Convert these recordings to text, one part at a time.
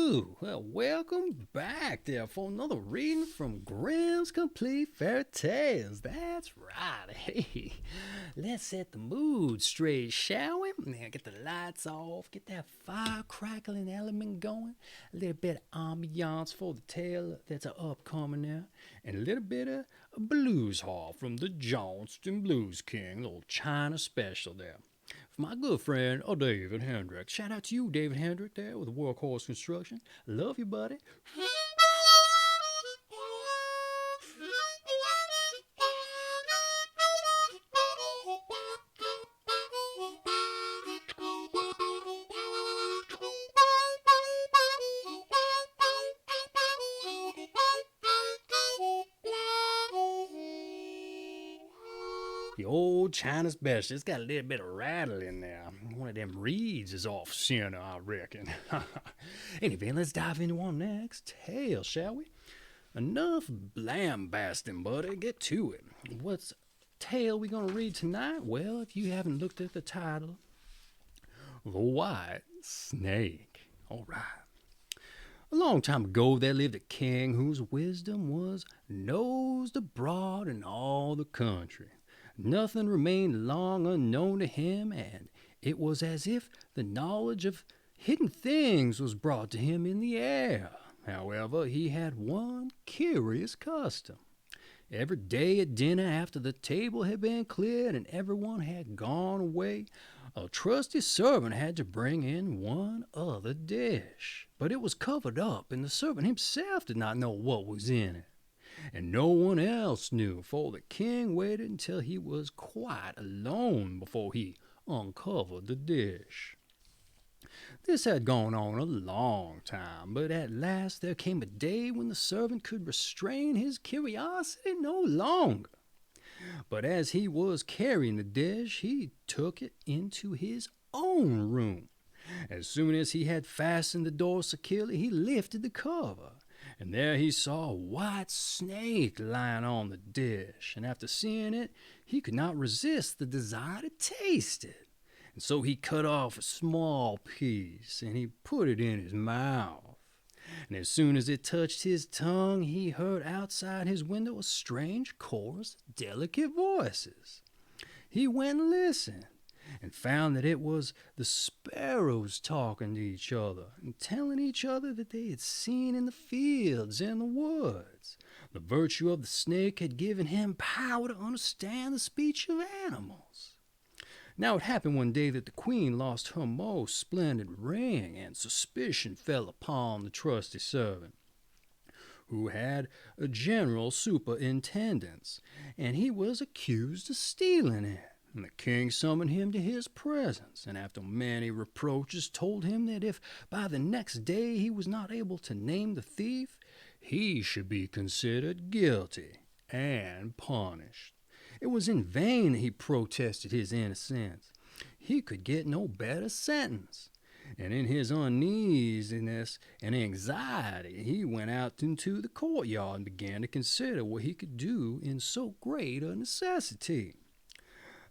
Well, welcome back there for another reading from Grimm's Complete Fairy Tales. That's right. Hey, let's set the mood straight, shall we? Now get the lights off, get that fire crackling element going, a little bit of ambiance for the tale that's upcoming there, and a little bit of a blues harp from the Johnston Blues King, little China special there. My good friend, David Hendrick. Shout out to you, David Hendrick, there with Workhorse Construction. Love you, buddy. The old China special. It's got a little bit of rattle in there. One of them reeds is off center, I reckon. Anyway, let's dive into our next tale, shall we? Enough lambasting, buddy. Get to it. What's tale we gonna read tonight? Well, if you haven't looked at the title, The White Snake. All right. A long time ago, there lived a king whose wisdom was nosed abroad in all the country. Nothing remained long unknown to him, and it was as if the knowledge of hidden things was brought to him in the air. However, he had one curious custom. Every day at dinner, after the table had been cleared and everyone had gone away, a trusty servant had to bring in one other dish. But it was covered up, and the servant himself did not know what was in it. And no one else knew, for the king waited until he was quite alone before he uncovered the dish. This had gone on a long time, but at last there came a day when the servant could restrain his curiosity no longer. But as he was carrying the dish, he took it into his own room. As soon as he had fastened the door securely, he lifted the cover. And there he saw a white snake lying on the dish, and after seeing it, he could not resist the desire to taste it. And so he cut off a small piece, and he put it in his mouth. And as soon as it touched his tongue, he heard outside his window a strange chorus of delicate voices. He went and listened, and found that it was the sparrows talking to each other and telling each other that they had seen in the fields and the woods. The virtue of the snake had given him power to understand the speech of animals. Now it happened one day that the queen lost her most splendid ring, and suspicion fell upon the trusty servant, who had a general superintendence, and he was accused of stealing it. And the king summoned him to his presence, and after many reproaches told him that if by the next day he was not able to name the thief, he should be considered guilty and punished. It was in vain that he protested his innocence. He could get no better sentence. And in his uneasiness and anxiety, he went out into the courtyard and began to consider what he could do in so great a necessity.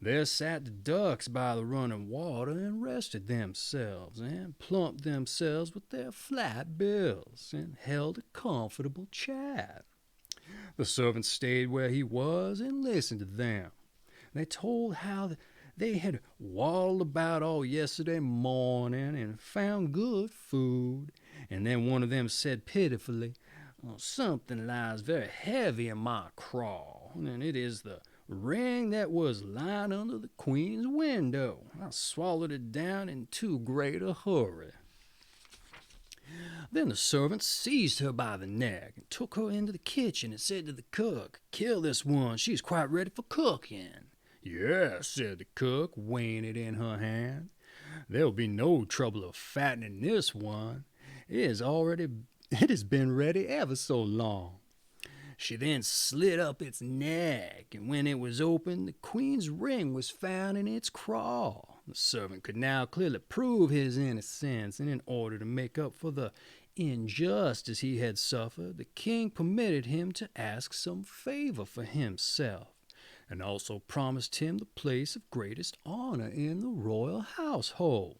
There sat the ducks by the running water and rested themselves and plumped themselves with their flat bills and held a comfortable chat. The servant stayed where he was and listened to them. They told how they had waddled about all yesterday morning and found good food. And then one of them said pitifully, "Something lies very heavy in my craw, and it is the ring that was lying under the queen's window. I swallowed it down in too great a hurry." Then the servant seized her by the neck and took her into the kitchen and said to the cook, "Kill this one, she's quite ready for cooking." "Yes," said the cook, weighing it in her hand. "There'll be no trouble of fattening this one. It has been ready ever so long." She then slit up its neck, and when it was opened, the queen's ring was found in its craw. The servant could now clearly prove his innocence, and in order to make up for the injustice he had suffered, the king permitted him to ask some favor for himself, and also promised him the place of greatest honor in the royal household.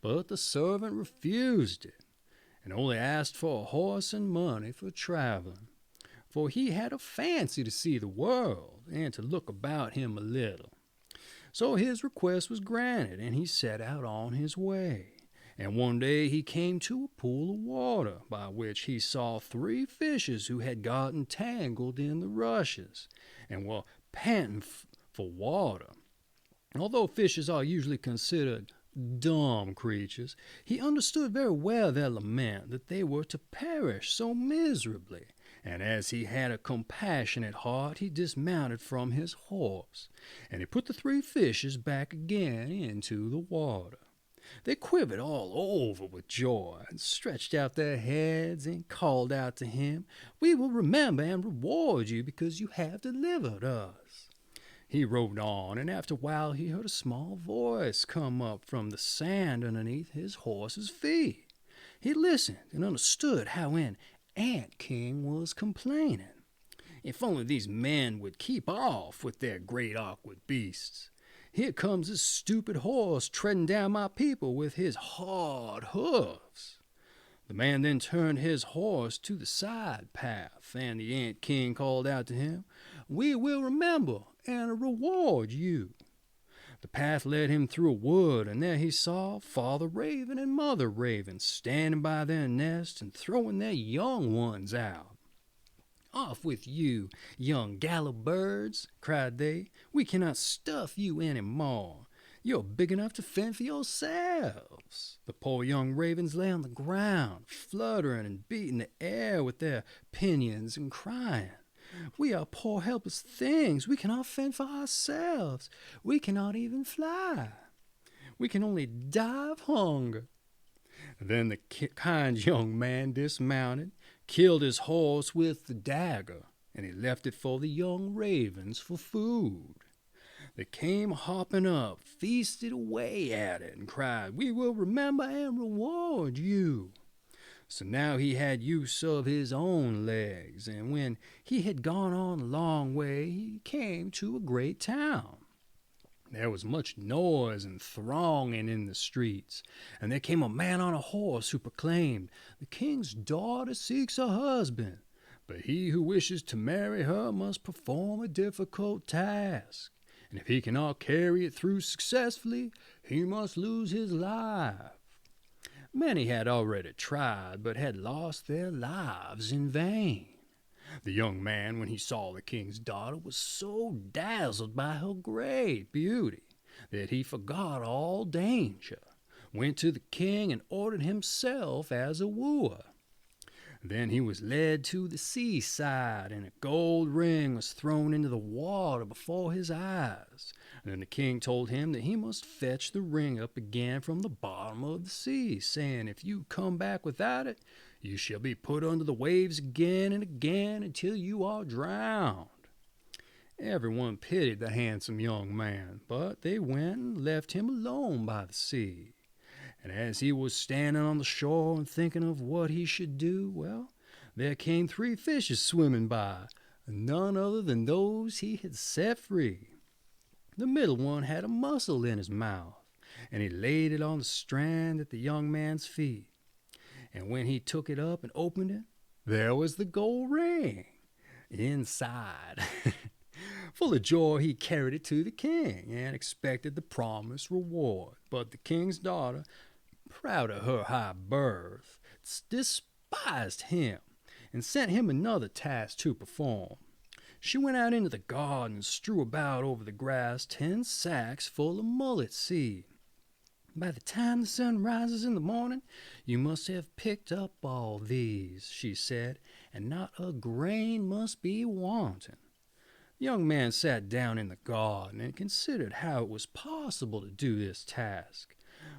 But the servant refused it, and only asked for a horse and money for traveling, for he had a fancy to see the world and to look about him a little. So his request was granted, and he set out on his way. And one day he came to a pool of water, by which he saw 3 fishes who had gotten tangled in the rushes, and were panting for water. Although fishes are usually considered dumb creatures, he understood very well their lament, that they were to perish so miserably. And as he had a compassionate heart, he dismounted from his horse, and he put the 3 fishes back again into the water. They quivered all over with joy, and stretched out their heads, and called out to him, "We will remember and reward you, because you have delivered us." He rode on, and after a while he heard a small voice come up from the sand underneath his horse's feet. He listened and understood how an ant king was complaining. If only these men would keep off with their great awkward beasts. Here comes this stupid horse treading down my people with his hard hoofs. The man then turned his horse to the side path, and the ant king called out to him, "We will remember and reward you." The path led him through a wood, and there he saw Father Raven and Mother Raven standing by their nest and throwing their young ones out. "Off with you, young gallows birds," cried they. "We cannot stuff you any more. You're big enough to fend for yourselves." The poor young ravens lay on the ground, fluttering and beating the air with their pinions and crying, "We are poor helpless things. We cannot fend for ourselves. We cannot even fly. We can only die of hunger." Then the kind young man dismounted, killed his horse with the dagger, and he left it for the young ravens for food. They came hopping up, feasted away at it, and cried, "We will remember and reward you." So now he had use of his own legs, and when he had gone on a long way, he came to a great town. There was much noise and thronging in the streets, and there came a man on a horse who proclaimed, "The king's daughter seeks a husband, but he who wishes to marry her must perform a difficult task, and if he cannot carry it through successfully, he must lose his life." Many had already tried, but had lost their lives in vain. The young man, when he saw the king's daughter, was so dazzled by her great beauty that he forgot all danger, went to the king, and ordered himself as a wooer. Then he was led to the seaside, and a gold ring was thrown into the water before his eyes. And then the king told him that he must fetch the ring up again from the bottom of the sea, saying, "If you come back without it, you shall be put under the waves again and again until you are drowned." Everyone pitied the handsome young man, but they went and left him alone by the sea. And as he was standing on the shore and thinking of what he should do, well, there came 3 fishes swimming by, none other than those he had set free. The middle one had a mussel in his mouth, and he laid it on the strand at the young man's feet. And when he took it up and opened it, there was the gold ring inside. Full of joy, he carried it to the king and expected the promised reward. But the king's daughter, proud of her high birth, despised him and sent him another task to perform. She went out into the garden and strew about over the grass 10 sacks full of mullet seed. "By the time the sun rises in the morning, you must have picked up all these," she said, "and not a grain must be wanting." The young man sat down in the garden and considered how it was possible to do this task,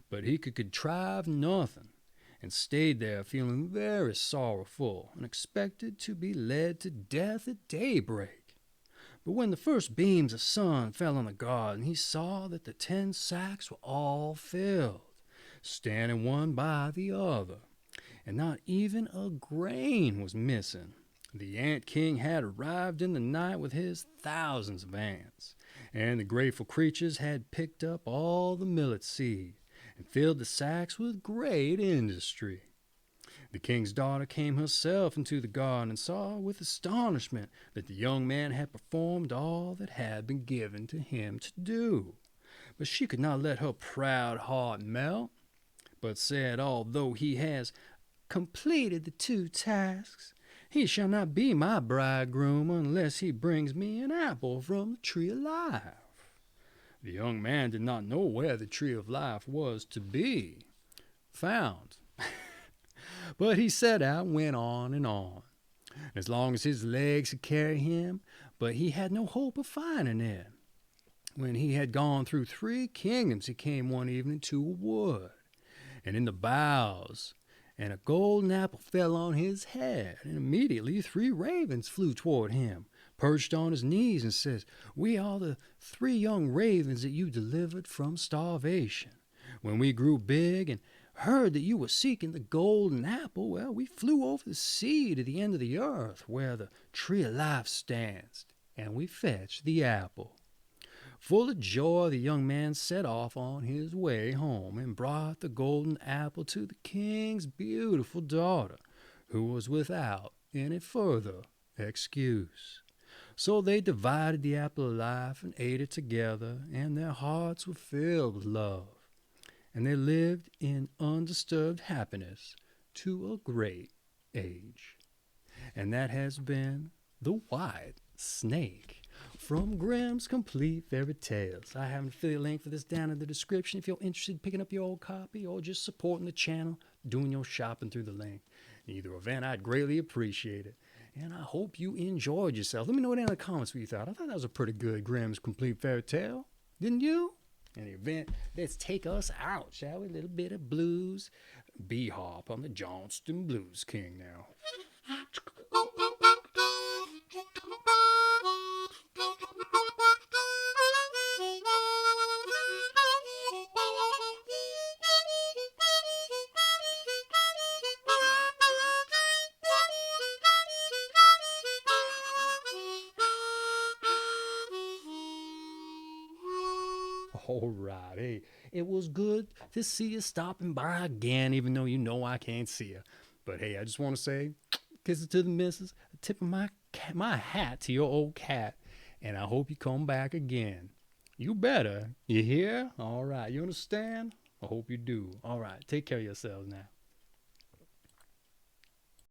but he could contrive nothing, and stayed there feeling very sorrowful, and expected to be led to death at daybreak. But when the first beams of sun fell on the garden, he saw that the 10 sacks were all filled, standing one by the other, and not even a grain was missing. The ant king had arrived in the night with his thousands of ants, and the grateful creatures had picked up all the millet seed and filled the sacks with great industry. The king's daughter came herself into the garden and saw with astonishment that the young man had performed all that had been given to him to do. But she could not let her proud heart melt, but said, although he has completed the 2 tasks, he shall not be my bridegroom unless he brings me an apple from the tree of life. The young man did not know where the tree of life was to be found, but he set out and went on and on, as long as his legs could carry him, but he had no hope of finding it. When he had gone through 3 kingdoms, he came one evening to a wood, and in the boughs, and a golden apple fell on his head, and immediately 3 ravens flew toward him, perched on his knees, and says, "We are the 3 young ravens that you delivered from starvation. When we grew big and heard that you were seeking the golden apple, well, we flew over the sea to the end of the earth, where the tree of life stands, and we fetched the apple." Full of joy, the young man set off on his way home and brought the golden apple to the king's beautiful daughter, who was without any further excuse. So they divided the apple of life and ate it together, and their hearts were filled with love, and they lived in undisturbed happiness to a great age. And that has been The White Snake from Grimm's Complete Fairy Tales. I have an affiliate link for this down in the description if you're interested in picking up your old copy or just supporting the channel, doing your shopping through the link. In either event, I'd greatly appreciate it. And I hope you enjoyed yourself. Let me know down in the comments what you thought. I thought that was a pretty good Grimm's Complete Fairy Tale. Didn't you? In the event, let's take us out, shall we? A little bit of blues. B-Harp on the Johnston Blues King now. All right. Hey, it was good to see you stopping by again, even though you know I can't see you. But hey, I just want to say, kisses to the missus, a tip of my hat to your old cat, and I hope you come back again. You better. You hear? All right. You understand? I hope you do. All right. Take care of yourselves now.